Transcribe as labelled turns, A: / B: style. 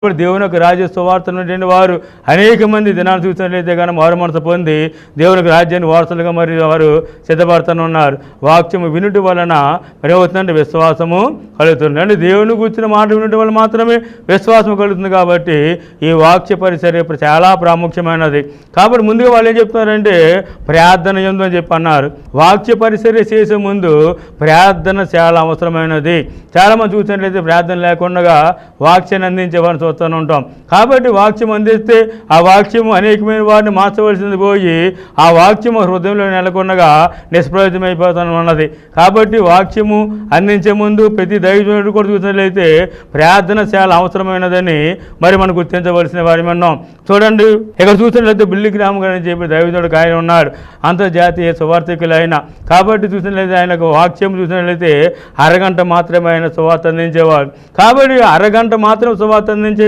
A: ఇప్పుడు దేవుని యొక్క రాజ్య సువార్తను వారు అనేక మంది దినాలు చూసినట్లయితే కానీ మారు మనసు పొంది దేవునికి రాజ్యాన్ని వారసులుగా మరి వారు సిద్ధపడుతున్నారు. వాక్యము వినుట వలన మరి అవుతుందంటే విశ్వాసము కలుగుతుంది. అంటే దేవుని కూర్చున్న మాట వినుట వల్ల మాత్రమే విశ్వాసం కలుగుతుంది. కాబట్టి ఈ వాక్య పరిచర్య చాలా ప్రాముఖ్యమైనది. కాబట్టి ముందుగా వాళ్ళు ఏం చెప్తున్నారంటే ప్రార్థన యందు అని చెప్పి అన్నారు. వాక్య పరిచర్య చేసే ముందు ప్రార్థన చాలా అవసరమైనది. చాలామంది చూసినట్లయితే ప్రార్థన లేకుండా వాక్యాన్ని అందించేవారిని చూస్తూ ఉంటాం. కాబట్టి వాక్యం అందిస్తే ఆ వాక్యము అనేకమైన వారిని మార్చవలసింది పోయి ఆ వాక్యము హృదయంలో నెలకొనగా నిష్ప్రయోజనమైపోతున్నది. కాబట్టి వాక్యము అందించే ముందు ప్రతి దైవజనుడు కూడా చూసినట్లయితే ప్రార్థన చాలా అవసరమైనదని మరి మనం గుర్తించవలసిన వారి ఉన్నాం. చూడండి, ఇక్కడ చూసినట్లయితే బిల్లి గ్రామం అని చెప్పి దైవజనుడికి ఆయన ఉన్నాడు, అంతర్జాతీయ సువార్థికులు ఆయన. కాబట్టి చూసినట్లయితే ఆయనకు వాక్యం చూసినట్లయితే అరగంట మాత్రమే ఆయన సువార్త అందించేవాడు. కాబట్టి అరగంట మాత్రం సువార్త అందించే